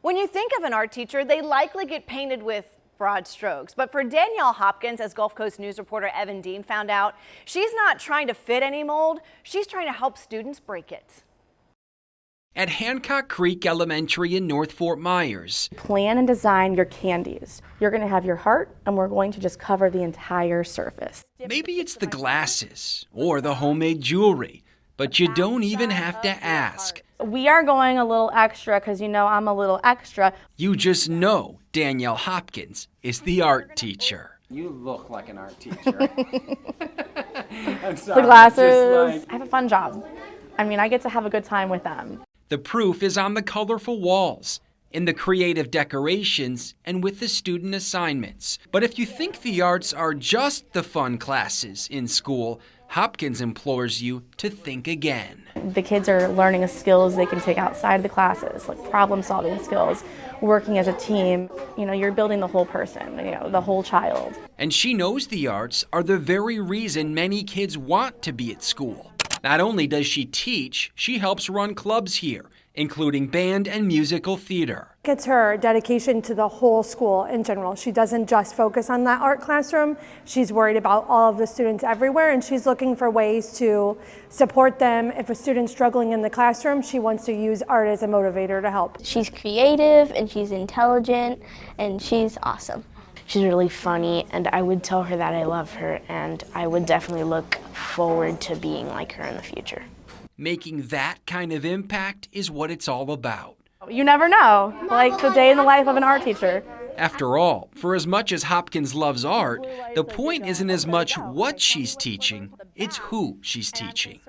When you think of an art teacher, they likely get painted with broad strokes. But for Danielle Hopkins, as Gulf Coast News reporter Evan Dean found out, she's not trying to fit any mold, she's trying to help students break it. At Hancock Creek Elementary in North Fort Myers. Plan and design your candies. You're going to have your heart, and we're going to just cover the entire surface. Maybe it's the glasses or the homemade jewelry, but you don't even have to ask. We are going a little extra because you know I'm a little extra. You just know Danielle Hopkins is the art teacher. You look like an art teacher. I'm The sorry, glasses. I have a fun job. I mean, I get to have a good time with them. The proof is on the colorful walls, in the creative decorations, and with the student assignments. But if you think the arts are just the fun classes in school, Hopkins implores you to think again. The kids are learning skills they can take outside the classes, like problem-solving skills, working as a team. You know, you're building the whole person, the whole child. And she knows the arts are the very reason many kids want to be at school. Not only does she teach, she helps run clubs here, including band and musical theater. It's her dedication to the whole school in general. She doesn't just focus on that art classroom. She's worried about all of the students everywhere, and she's looking for ways to support them. If a student's struggling in the classroom, she wants to use art as a motivator to help. She's creative and she's intelligent and she's awesome. She's really funny, and I would tell her that I love her, and I would definitely look forward to being like her in the future. Making that kind of impact is what it's all about. You never know, like the day in the life of an art teacher. After all, for as much as Hopkins loves art, the point isn't as much what she's teaching, it's who she's teaching.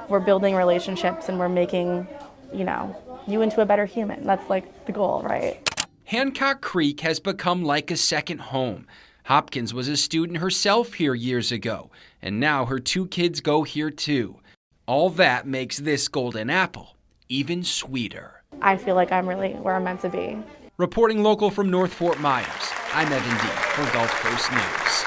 We're building relationships and we're making, you into a better human. That's like the goal, right? Hancock Creek has become like a second home. Hopkins was a student herself here years ago, and now her two kids go here too. All that makes this golden apple even sweeter. I feel like I'm really where I'm meant to be. Reporting local from North Fort Myers, I'm Evan Dean for Gulf Coast News.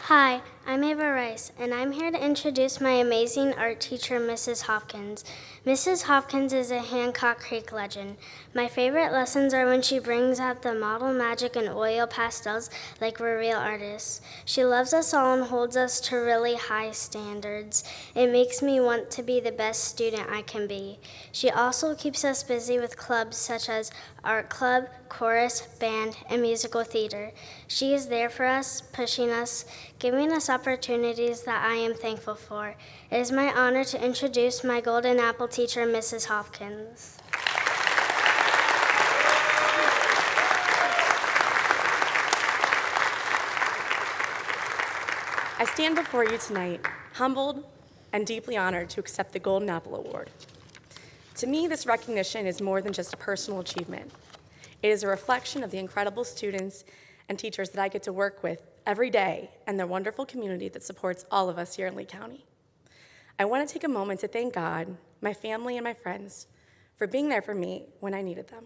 Hi, I'm Ava Rice, and I'm here to introduce my amazing art teacher, Mrs. Hopkins. Mrs. Hopkins is a Hancock Creek legend. My favorite lessons are when she brings out the model magic and oil pastels like we're real artists. She loves us all and holds us to really high standards. It makes me want to be the best student I can be. She also keeps us busy with clubs such as art club, chorus, band, and musical theater. She is there for us, pushing us, giving us opportunities that I am thankful for. It is my honor to introduce my golden apple teacher, Mrs. Hopkins. I stand before you tonight, humbled and deeply honored to accept the Golden Apple Award. To me, this recognition is more than just a personal achievement. It is a reflection of the incredible students and teachers that I get to work with every day and the wonderful community that supports all of us here in Lee County. I want to take a moment to thank God, my family, and my friends for being there for me when I needed them.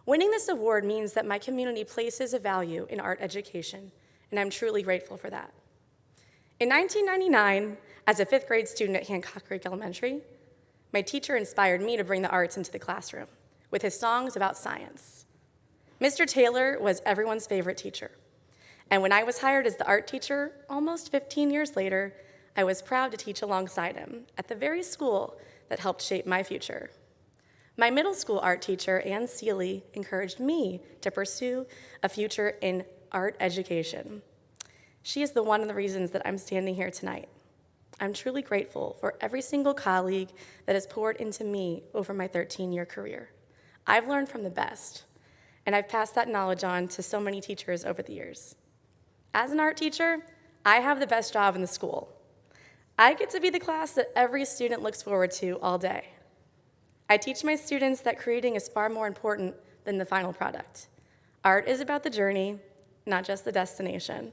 Winning this award means that my community places a value in art education, and I'm truly grateful for that. In 1999, as a 5th grade student at Hancock Creek Elementary, my teacher inspired me to bring the arts into the classroom with his songs about science. Mr. Taylor was everyone's favorite teacher. And when I was hired as the art teacher, almost 15 years later, I was proud to teach alongside him at the very school that helped shape my future. My middle school art teacher, Ann Seeley, encouraged me to pursue a future in art education. She is one of the reasons that I'm standing here tonight. I'm truly grateful for every single colleague that has poured into me over my 13-year career. I've learned from the best, and I've passed that knowledge on to so many teachers over the years. As an art teacher, I have the best job in the school. I get to be the class that every student looks forward to all day. I teach my students that creating is far more important than the final product. Art is about the journey, not just the destination.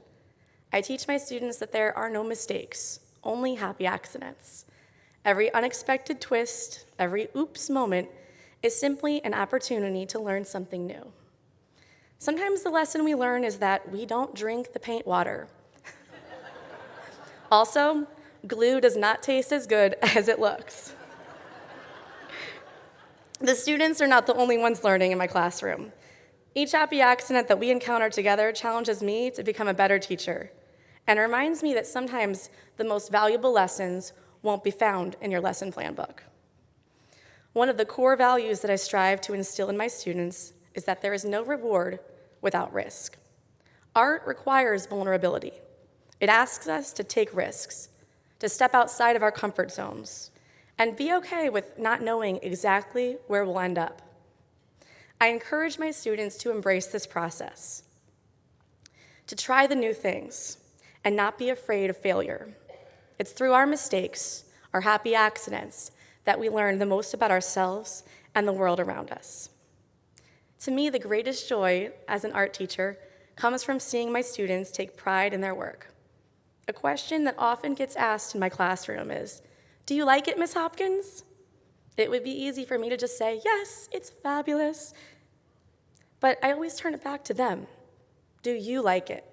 I teach my students that there are no mistakes, only happy accidents. Every unexpected twist, every oops moment is simply an opportunity to learn something new. Sometimes the lesson we learn is that we don't drink the paint water. Also, glue does not taste as good as it looks. The students are not the only ones learning in my classroom. Each happy accident that we encounter together challenges me to become a better teacher and reminds me that sometimes the most valuable lessons won't be found in your lesson plan book. One of the core values that I strive to instill in my students is that there is no reward without risk. Art requires vulnerability. It asks us to take risks, to step outside of our comfort zones, and be okay with not knowing exactly where we'll end up. I encourage my students to embrace this process, to try the new things, and not be afraid of failure. It's through our mistakes, our happy accidents, that we learn the most about ourselves and the world around us. To me, the greatest joy as an art teacher comes from seeing my students take pride in their work. A question that often gets asked in my classroom is, "Do you like it, Miss Hopkins?" It would be easy for me to just say, "Yes, it's fabulous." But I always turn it back to them. Do you like it?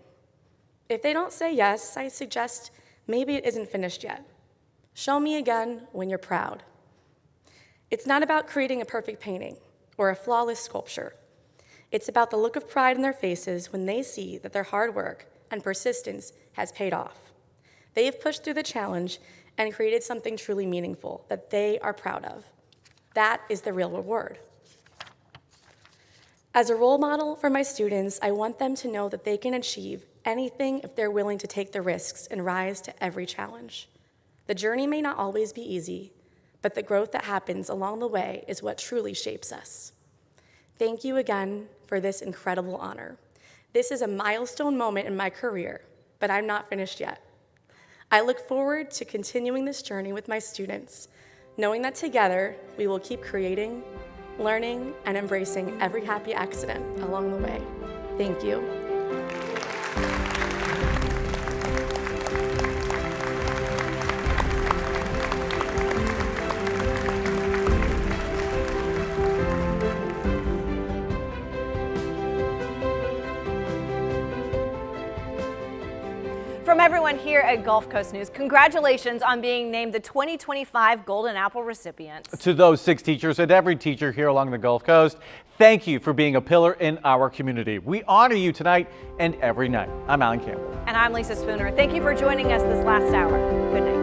If they don't say yes, I suggest maybe it isn't finished yet. Show me again when you're proud. It's not about creating a perfect painting or a flawless sculpture. It's about the look of pride in their faces when they see that their hard work and persistence has paid off. They have pushed through the challenge and created something truly meaningful that they are proud of. That is the real reward. As a role model for my students, I want them to know that they can achieve anything if they're willing to take the risks and rise to every challenge. The journey may not always be easy, but the growth that happens along the way is what truly shapes us. Thank you again for this incredible honor. This is a milestone moment in my career, but I'm not finished yet. I look forward to continuing this journey with my students, knowing that together we will keep creating, learning, and embracing every happy accident along the way. Thank you. From everyone here at Gulf Coast News, congratulations on being named the 2025 Golden Apple recipients. To those 6 teachers and every teacher here along the Gulf Coast, thank you for being a pillar in our community. We honor you tonight and every night. I'm Alan Campbell. And I'm Lisa Spooner. Thank you for joining us this last hour. Good night.